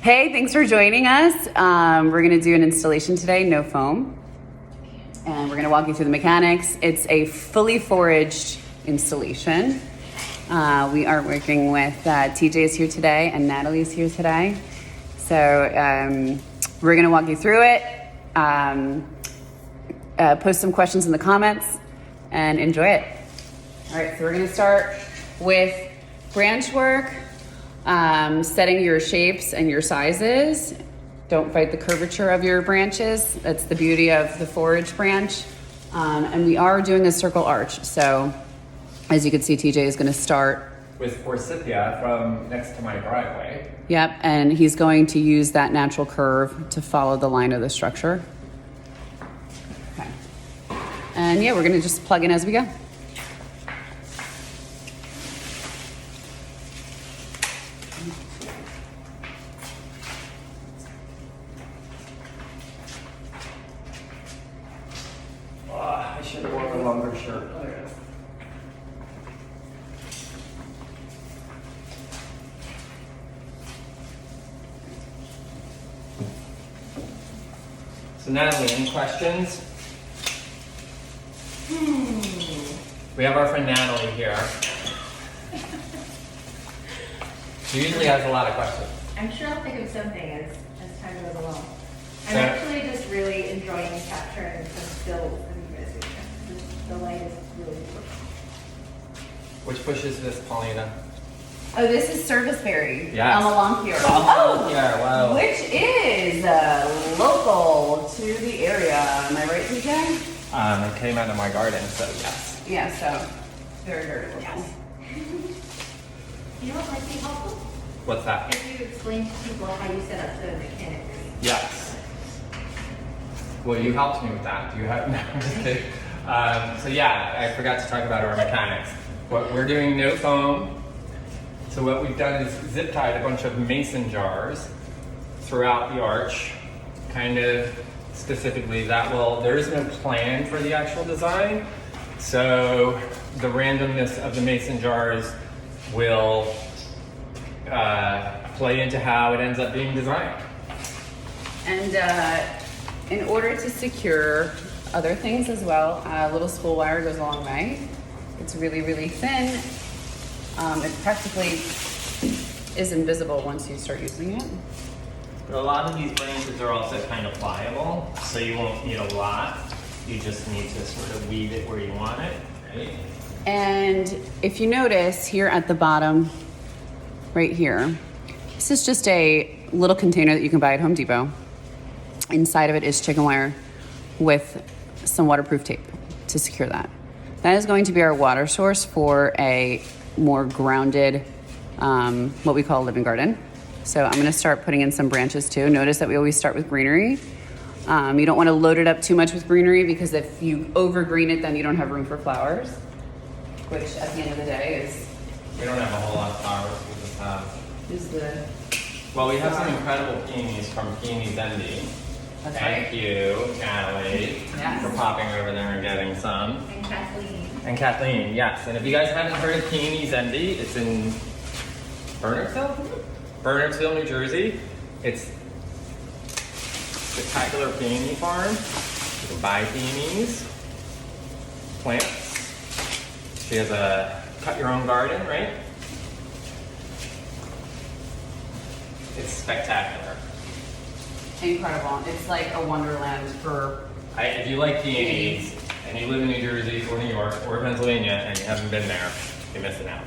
Hey, thanks for joining us. We're gonna do an installation today, no foam. And we're gonna walk you through the mechanics. It's a fully foraged installation. We are working with TJ is here today and Natalie is here today. So we're gonna walk you through it, post some questions in the comments and enjoy it. All right, so we're gonna start with branch work. Setting your shapes and your sizes. Don't fight the curvature of your branches. That's the beauty of the forage branch. And we are doing a circle arch. So as you can see, TJ is gonna start with forsythia from next to my driveway. Yep, and he's going to use that natural curve to follow the line of the structure. Okay. And yeah, we're gonna just plug in as we go. I should have worn a longer shirt. Oh, there it is. So Natalie, any questions? We have our friend Natalie here. She usually has a lot of questions. I'm sure I'll think of something as time goes along. I'm So- actually just really enjoying capturing some stills of you guys. The light is really good. Which bush is this, Paulina? Oh, this is serviceberry. Yes. Amelanchier. Oh, yeah, wow. Which is local to the area. Am I right, TJ? It came out of my garden, so yes. Yeah, so very, very local. Yes. You know what might be helpful? What's that? If you explain to people how you set up the mechanics. Yes. Well, you helped me with that. Do you have? No, I'm just kidding. So yeah, I forgot to talk about our mechanics. What we're doing, no foam. So what we've done is zip tied a bunch of mason jars throughout the arch, kind of specifically there is no plan for the actual design. So the randomness of the mason jars will play into how it ends up being designed. And in order to secure other things as well, a little spool wire goes a long way. It's really, really thin. It practically is invisible once you start using it. But a lot of these branches are also kind of pliable, so you won't need a lot. You just need to sort of weave it where you want it, right? And if you notice here at the bottom, right here, this is just a little container that you can buy at Home Depot. Inside of it is chicken wire with some waterproof tape to secure that. That is going to be our water source for a more grounded, what we call a living garden. So I'm gonna start putting in some branches too. Notice that we always start with greenery. You don't wanna load it up too much with greenery because if you overgreen it, then you don't have room for flowers, which at the end of the day We don't have a whole lot of flowers. We just have. is the. Well, we have some incredible peonies from Peony Zendy. That's Thank right. you, Natalie, Yes. for popping over there and getting some. And Kathleen. And Kathleen, yes. And if you guys haven't heard of Peony Zendy, it's in Bernardsville, New Jersey. It's spectacular peony farm. You can buy peonies, plants. She has a cut your own garden, right? It's spectacular. Incredible. It's like a wonderland for. If you like peonies and you live in New Jersey or New York or Pennsylvania and you haven't been there, you're missing out.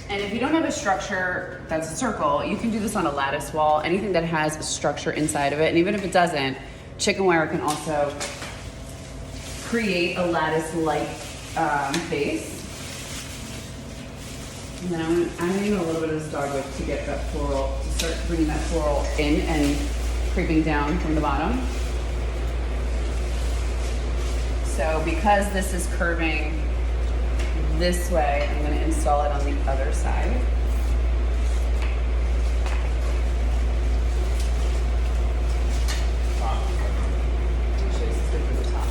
And if you don't have a structure that's a circle, you can do this on a lattice wall, anything that has a structure inside of it. And even if it doesn't, chicken wire can also create a lattice-like base. And then I'm gonna use a little bit of this dogwood to get that floral, to start bringing that floral in and creeping down from the bottom. So because this is curving this way, I'm going to install it on the other side. Make sure this is good for the top.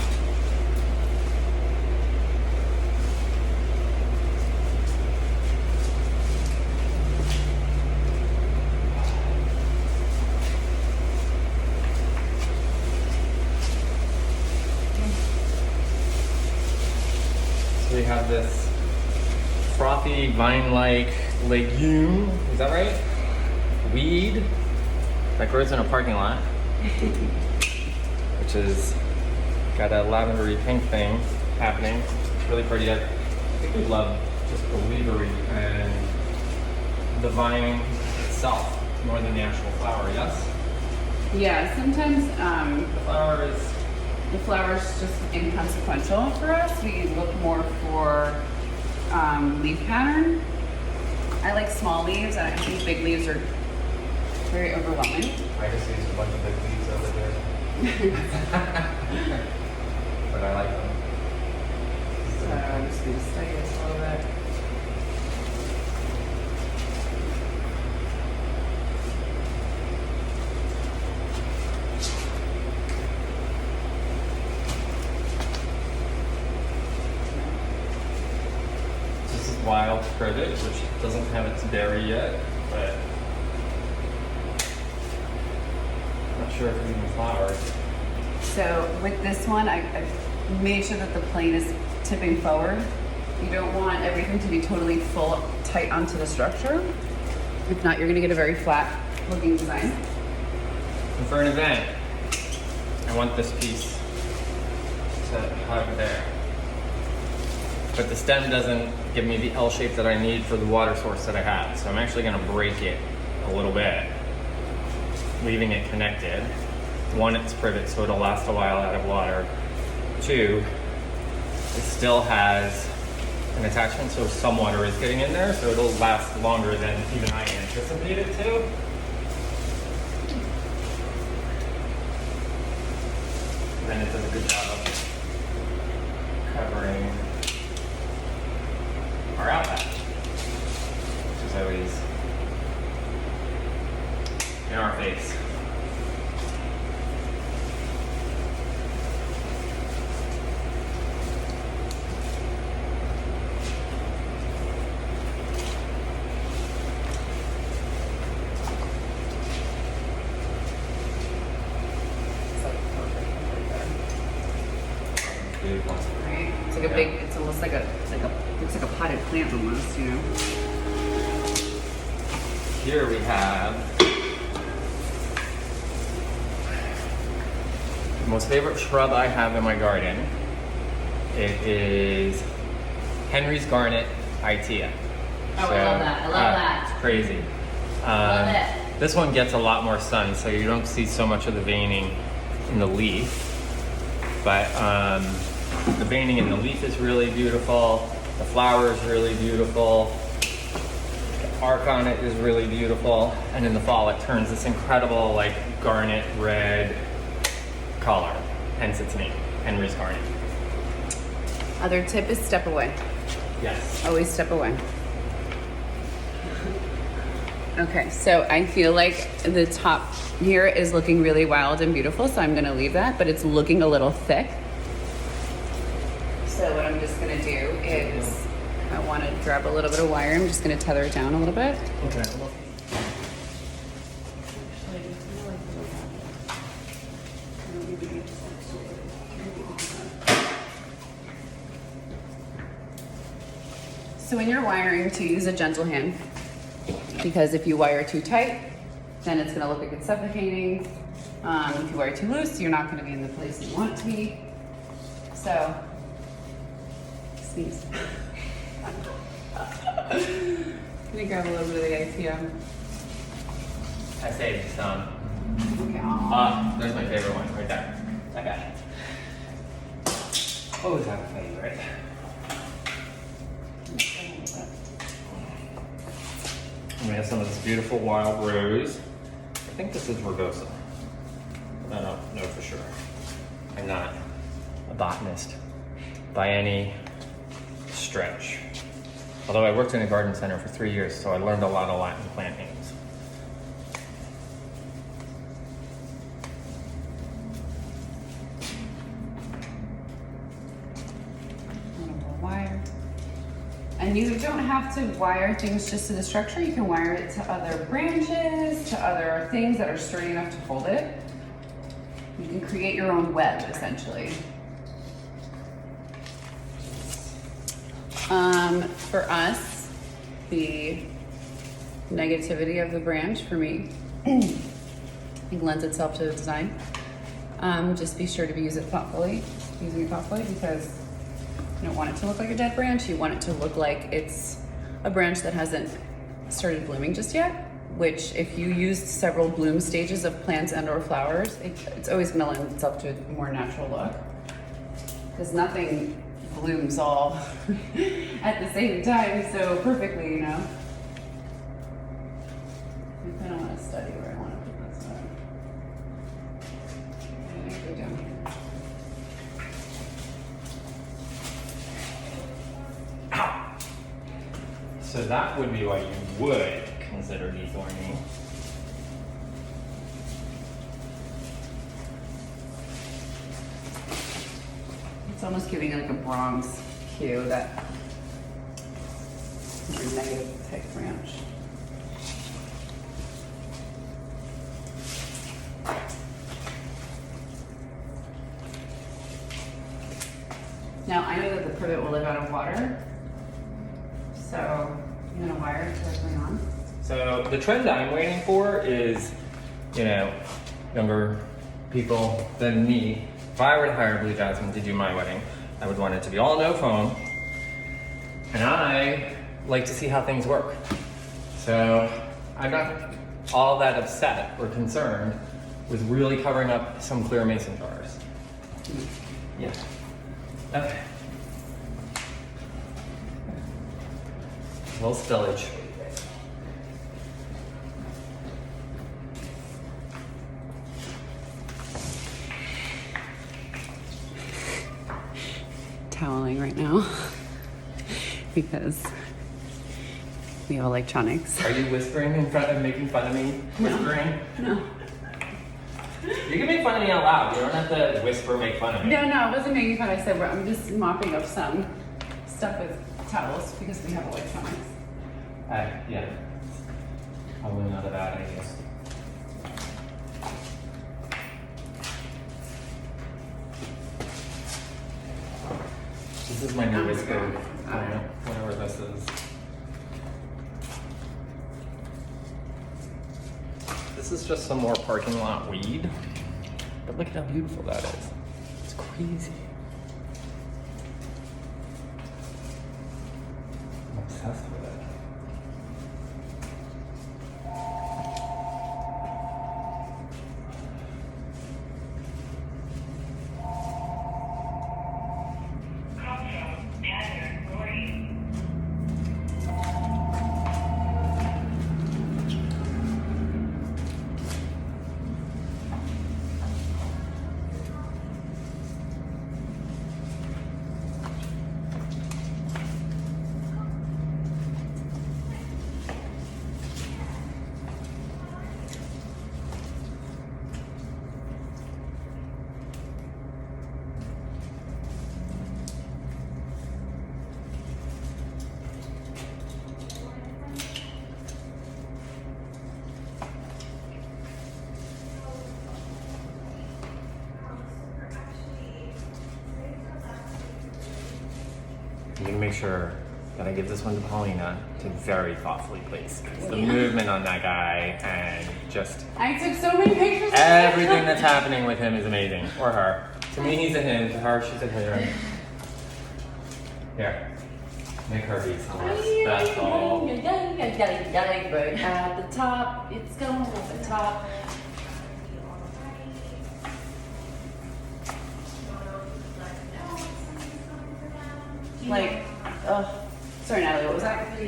we have this frothy vine-like legume. Is that right? Weed that grows in a parking lot, which is got a lavendery pink thing happening. It's really pretty. I think we love just the leavery and the vine itself more than the actual flower. Yes. Yeah, sometimes The flower is. the flower's just inconsequential for us. We look more for leaf pattern. I like small leaves. I think big leaves are very overwhelming. I just used a bunch of big leaves over there. But I like them. So I'm just gonna study this a little bit. This is wild cricket, which doesn't have its berry yet, but I'm not sure if it even flowered. So with this one, I made sure that the plane is tipping forward. You don't want everything to be totally full tight onto the structure. If not, you're gonna get a very flat looking design. And for an event, I want this piece to hug there. But the stem doesn't give me the L shape that I need for the water source that I have. So I'm actually gonna break it a little bit, leaving it connected. One, it's privet, so it'll last a while out of water. Two, it still has an attachment, so some water is getting in there, so it'll last longer than even I anticipate it to. And then it does a good job of covering our outlet, which is always in our face. Beautiful. Right? It's like a big, it's almost like looks like a potted plant almost, you know? Here we have the most favorite shrub I have in my garden. It is Henry's Garnet Itea. Oh, I love that. I love that. It's crazy. Love it. This one gets a lot more sun, so you don't see so much of the veining in the leaf. But the veining in the leaf is really beautiful. The flower is really beautiful. The arc on it is really beautiful. And in the fall, it turns this incredible, like, garnet red color. Hence its name, Henry's Garnet. Other tip is step away. Yes. Always step away. Okay, so I feel like the top here is looking really wild and beautiful, so I'm gonna leave that, but it's looking a little thick. So what I'm just gonna do is, I wanna grab a little bit of wire, I'm just gonna tether it down a little bit. Okay. So when you're wiring, to use a gentle hand, because if you wire too tight, then it's gonna look like it's suffocating. If you wire too loose, you're not gonna be in the place you want it to be. So, sneeze. Gonna grab a little bit of the ITM. I saved some. Okay. Aw. There's my favorite one, right there. That guy. Always have a favorite. And we have some of this beautiful wild rose. I think this is rugosa. I don't know for sure. I'm not a botanist by any stretch. Although I worked in a garden center for 3 years, so I learned a lot of Latin plant names. Wire. And you don't have to wire things just to the structure. You can wire it to other branches, to other things that are sturdy enough to hold it. You can create your own web, essentially. For us, the negativity of the branch, for me, I think lends itself to the design. Just be sure to using it thoughtfully because you don't want it to look like a dead branch. You want it to look like it's a branch that hasn't started blooming just yet, which if you used several bloom stages of plants and or flowers, it's always gonna lend itself to a more natural look. Because nothing blooms all at the same time so perfectly, you know? I kind of want to study where I want to put this one. I think we're down here. So that would be what you would consider dethorning. It's almost giving it like a bronze hue, that negative type branch. Now I know that the privet will live out of water, so I'm gonna wire it directly on. So the trend I'm waiting for is, you know, younger people than me. If I were to hire Blue Jasmine to do my wedding, I would want it to be all no foam. And I like to see how things work. So I'm not all that upset or concerned with really covering up some clear mason jars. Yeah. Okay. A little spillage. Toweling right now because we have electronics. Are you whispering in front of making fun of me? Whispering? No. You can make fun of me out loud. You don't have to whisper, make fun of me. No, I wasn't making fun. I said I'm just mopping up some stuff with towels because we have electronics. Yeah. Probably not a bad idea. This is my new whisper. Whatever this is. This is just some more parking lot weed. But look at how beautiful that is. It's crazy. I'm obsessed with it. I'm gonna make sure that I give this one to Paulina to very thoughtfully place. It's the movement on that guy and just I took so many pictures. everything that's happening with him is amazing. Or her. To me, he's a him. To her, she's a her. Here. Make her be somewhere special. But at the top, it's going at the top. Like, sorry, Natalie, what was that?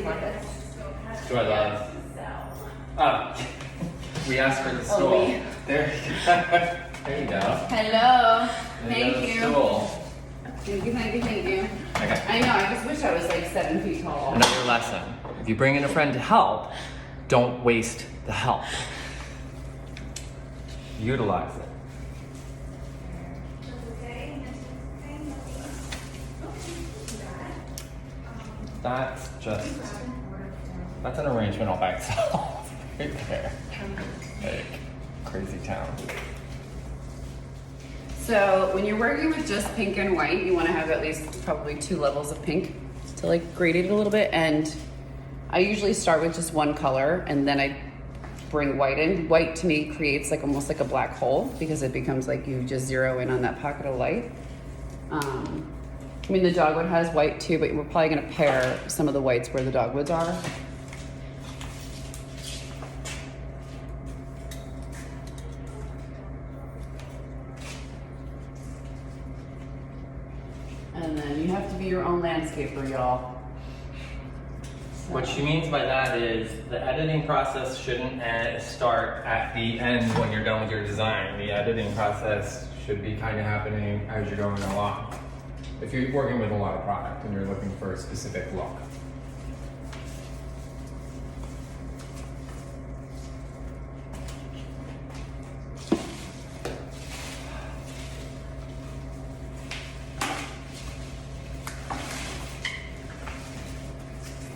Do I love? Oh, we asked for the stool. we- There you go. There you go. Hello. There you go, Thank the you. stool. Thank you. Okay. I know, I just wish I was like 7 feet tall. Another lesson. If you bring in a friend to help, don't waste the help. Utilize it. That's an arrangement all by itself. Right there. Like, crazy town. So when you're working with just pink and white, you want to have at least probably 2 levels of pink to like gradate it a little bit. And I usually start with just one color and then I bring white in. White to me creates like almost like a black hole because it becomes like you just zero in on that pocket of light. I mean, the dogwood has white too, but we're probably gonna pair some of the whites where the dogwoods are. And then you have to be your own landscaper, y'all. So- What she means by that is the editing process shouldn't start at the end when you're done with your design. The editing process should be kind of happening as you're going along. If you're working with a lot of product and you're looking for a specific look.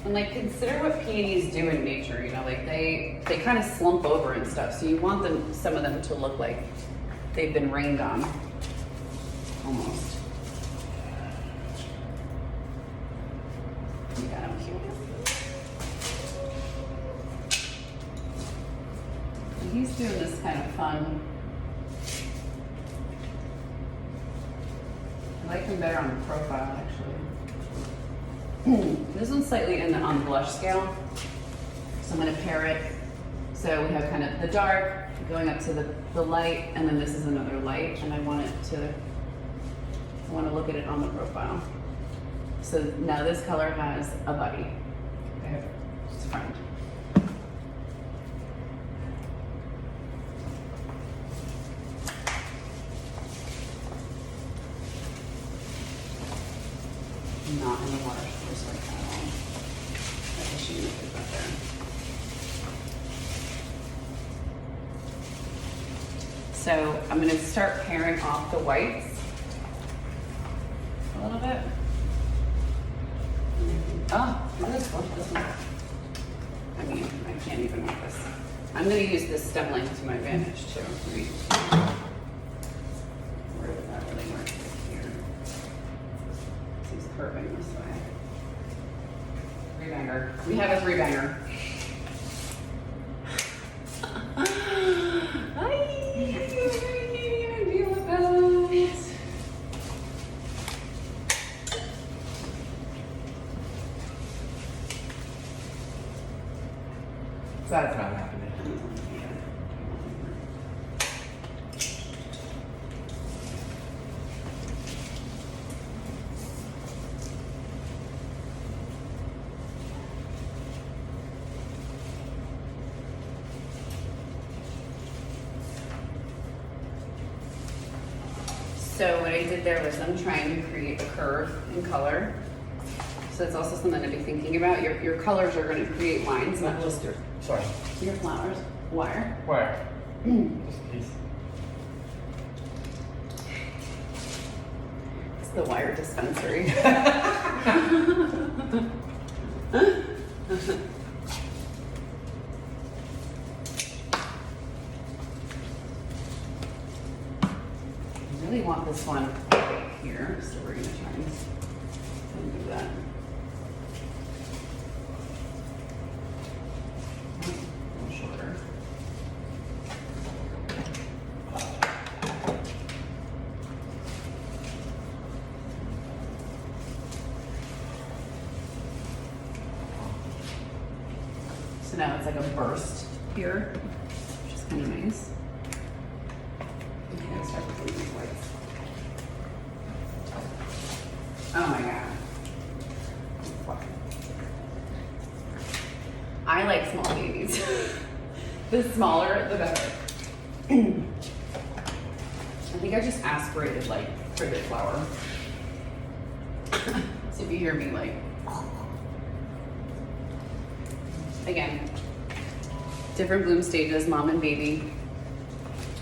And like consider what peonies do in nature, you know, like they kind of slump over and stuff. So you want them, some of them to look like they've been rained on, almost. Yeah, I'm cute. And he's doing this kind of fun. I like him better on the profile, actually. This one's slightly on the blush scale, so I'm going to pair it. So we have kind of the dark going up to the light, and then this is another light, and I want to look at it on the profile. So now this color has a buddy. I have his friend. Not in the water source like that at all. I wish you could put that there. So I'm going to start pairing off the whites a little bit. Oh, this one. I mean, I can't even with this. I'm going to use this stem length to my advantage too. Where does that really work? Here. He's curving this way. Three banger. We have a three banger. That's not happening. So what I did there was I'm trying to create a curve in color. So it's also something to be thinking about. Your colors are going to create lines, not just Sorry. your flowers. Wire. Where? Just a piece. It's the wire dispensary. I really want this one right here, so we're going to try and do that. A little shorter. So now it's like a burst here, which is kind of nice. Okay, let's start with these whites. Oh my god. I like small babies. The smaller, the better. I think I just aspirated like privet flower. So if you hear me like, again, different bloom stages, mom and baby,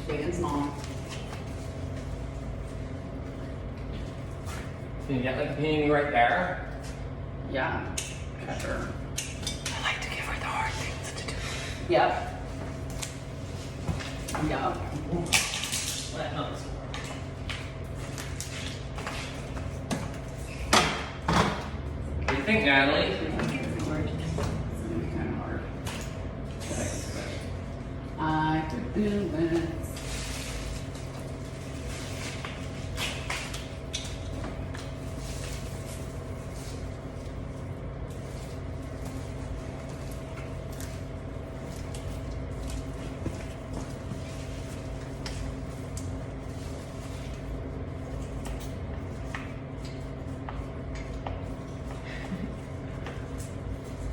big and small. Can you get like a peony right there? Yeah, Okay. sure. I like to give her the hard things to do. Yep. Yep. That helps. What do you think, Natalie? It's gonna be kind of hard. I could do this.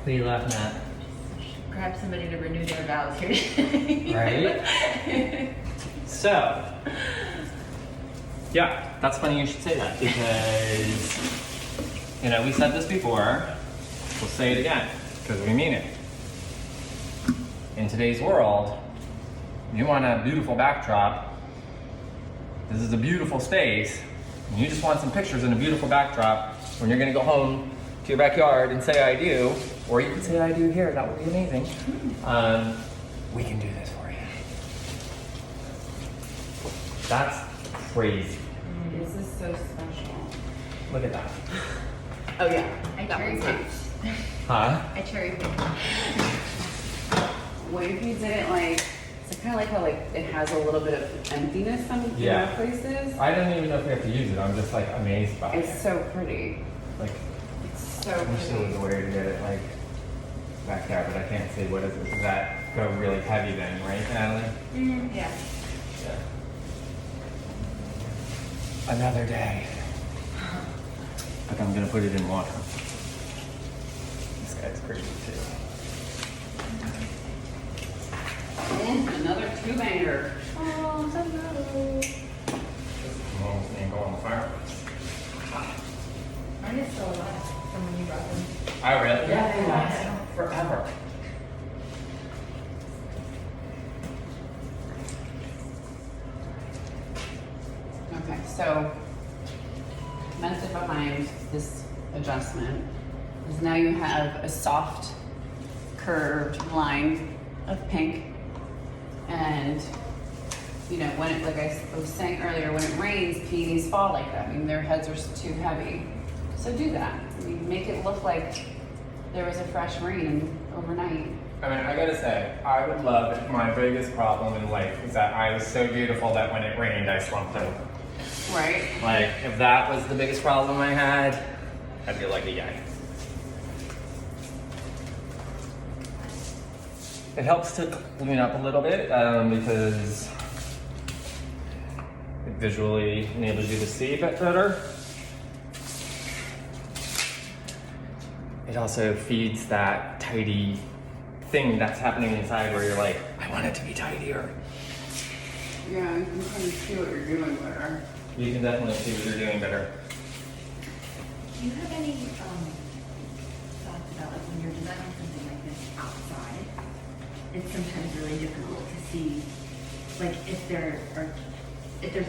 What are you laughing at? Grab somebody to renew their vows here today. Right? So, yeah, that's funny you should say that because, you know, we said this before, we'll say it again because we mean it. In today's world, you want a beautiful backdrop. This is a beautiful space, and you just want some pictures in a beautiful backdrop when you're gonna go home to your backyard and say I do, or you can say I do here, that would be amazing. We can do this for you. That's crazy. This is so special. Look at that. Oh yeah, I that cherry one's nice. picked. Huh? I cherry picked. What if you did it like, it's kind of like how like it has a little bit of emptiness some in Yeah. other places. I don't even know if we have to use it. I'm just like amazed by It's it. so pretty. Like, It's so I wish there was pretty. a way to get it like back there, but I can't see what is it. Does that go really heavy then, right, Natalie? Yeah. Yeah. Another day. But I'm gonna put it in water. This guy's crazy too. And another two banger. Oh, so good. Almost didn't go on the fireplace. Mine is still alive from when you brought them. I really? Yeah, they last forever. Okay, so method behind this adjustment is now you have a soft curved line of pink, and you know when it, like I was saying earlier, when it rains, peonies fall like that. I mean their heads are too heavy, so do that. I mean, make it look like there was a fresh rain overnight. I mean, I gotta say, I would love it. My biggest problem in life is that I was so beautiful that when it rained, I slumped over. Right? Like, if that was the biggest problem I had, I'd be like a yay. It helps to clean up a little bit because it visually enables you to see a bit better. It also feeds that tidy thing that's happening inside where you're like, I want it to be tidier. Yeah, you can kind of see what you're doing better. You can definitely see what you're doing better. Do you have any thoughts about like when you're designing something like this outside? It's sometimes really difficult to see, like if there's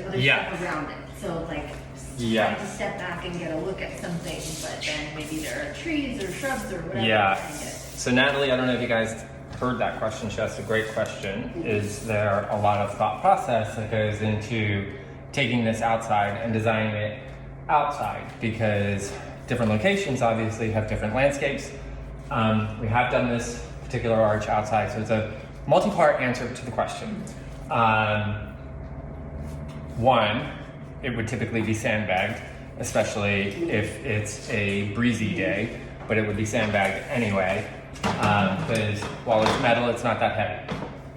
other Yeah. stuff around it. So like Yeah. trying to step back and get a look at something, but then maybe there are trees or shrubs or whatever Yeah. behind it. So Natalie, I don't know if you guys heard that question. She asked a great question. Is there a lot of thought process that goes into taking this outside and designing it outside? Because different locations obviously have different landscapes. We have done this particular arch outside, so it's a multi-part answer to the question. One, it would typically be sandbagged, especially if it's a breezy day, but it would be sandbagged anyway, because while it's metal, it's not that heavy.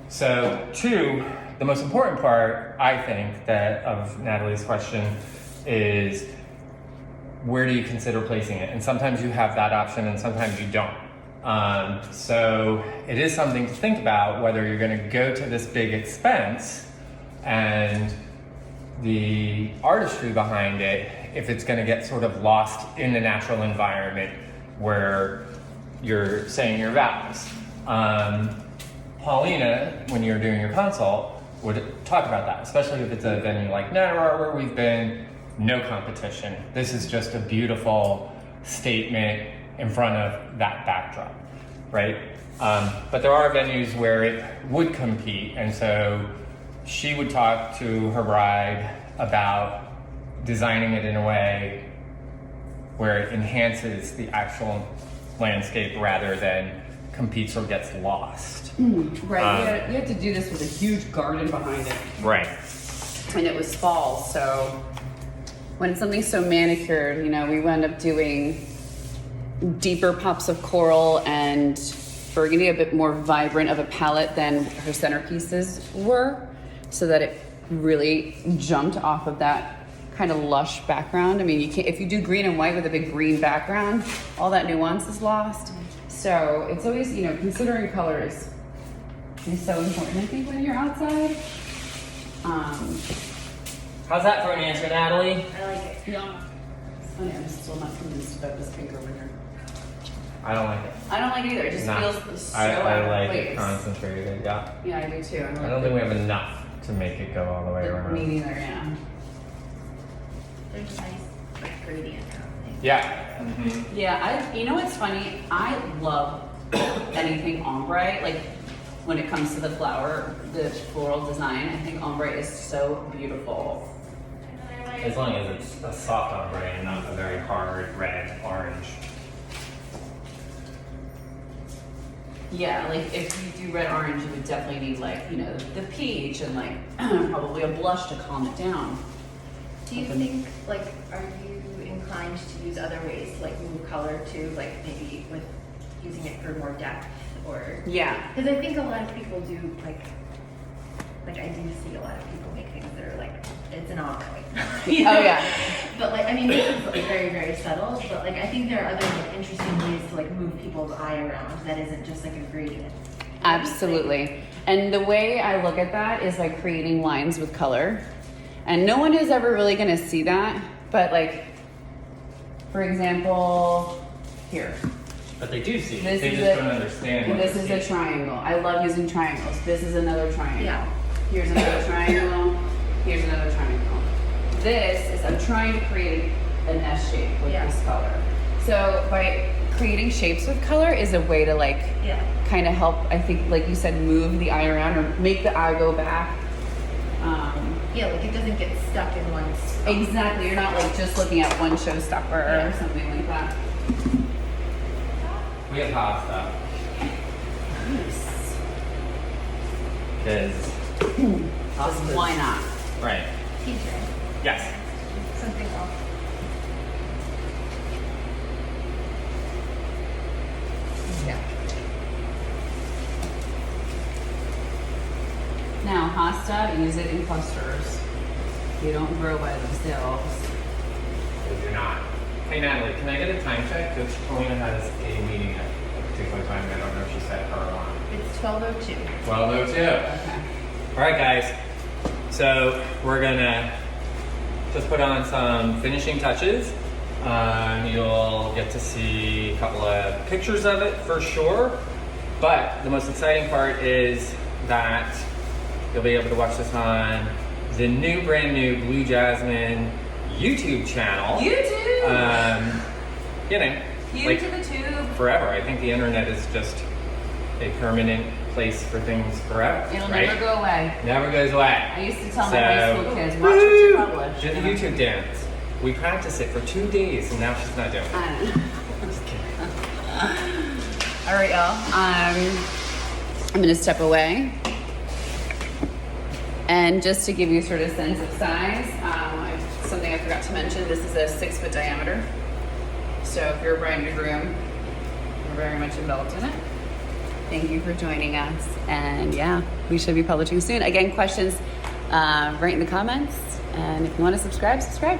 So two, the most important part, I think, that of Natalie's question is where do you consider placing it? And sometimes you have that option and sometimes you don't. So it is something to think about whether you're gonna go to this big expense and the artistry behind it, if it's gonna get sort of lost in the natural environment where you're saying your vows. Paulina, when you're doing your consult, would talk about that, especially if it's a venue like Natarart where we've been, no competition. This is just a beautiful statement in front of that backdrop, right? But there are venues where it would compete, and so she would talk to her bride about designing it in a way where it enhances the actual landscape rather than competes or gets lost. Right. You had to do this with a huge garden behind it. Right. And it was fall, so when something's so manicured, you know, we wound up doing deeper pops of coral and burgundy, a bit more vibrant of a palette than her centerpieces were, so that it really jumped off of that kind of lush background. I mean, you can't, if you do green and white with a big green background, all that nuance is lost. So it's always, you know, considering color is so important, I think, when you're outside. How's that for an answer, Natalie? I like it. Yeah. It's funny, I'm still not convinced about this pink over here. I don't like it. I don't like it either. It just Nah. feels so I out of like place. it concentrated, yeah. Yeah, I do too. I don't think we have enough to make it go all the way Me around. neither, yeah. There's a nice like gradient happening. Yeah. Mm-hmm. Yeah, you know what's funny? I love anything ombre. Like when it comes to the floral design, I think ombre is so beautiful. As long as it's a soft ombre and not a very hard red, orange. Yeah, like if you do red orange, you would definitely need like, you know, the peach and like probably a blush to calm it down. Do you think, like, are you inclined to use other ways, like move color too, like maybe with using it for more depth, or? Yeah. Because I think a lot of people do, like I do see a lot of people make things that are like, it's an ombre. Oh yeah. But like, I mean, this is like very, very subtle, but like, I think there are other like interesting ways to like move people's eye around that isn't just like a gradient. Absolutely. And the way I look at that is like creating lines with color. And no one is ever really gonna see that, but like, for example, here. But they do see it. This They is just a- don't understand what This they is a see. triangle. I love using triangles. This is another triangle. Yeah. Here's another triangle. Here's another triangle. This is, I'm trying to create an S shape with Yeah. this color. So by creating shapes with color is a way to like Yeah. kind of help, I think, like you said, move the eye around or make the eye go back. Yeah, like it doesn't get stuck in one spot. Exactly. You're not like just looking at one showstopper or Yeah. something like that. We have pasta. Nice. Because. Just why not? Right. Teacher. Yes. Something else. Yeah. Now, hosta, use it in clusters. You don't grow by themselves. Because you're not. Hey Natalie, can I get a time check? Because Paulina has a meeting at a particular time. I don't know if she set her alarm. It's 12:02. 12:02. Okay. All right, guys. So we're gonna just put on some finishing touches. You'll get to see a couple of pictures of it for sure. But the most exciting part is that you'll be able to watch this on the brand new Blue Jasmine YouTube channel. YouTube! You know, You like to the tube. forever. I think the internet is just a permanent place for things forever. It'll right? never go away. Never goes away. I used to tell my high school kids, watch what Woo! you publish. Did the YouTube dance. We practiced it for 2 days and now she's not doing it. I don't know. I'm just kidding. All right, y'all. I'm gonna step away. And just to give you sort of sense of size, something I forgot to mention, this is a 6-foot diameter. So if you're a bride and groom, you're very much involved in it. Thank you for joining us. And yeah, we should be publishing soon. Again, questions, write in the comments. And if you want to subscribe, subscribe.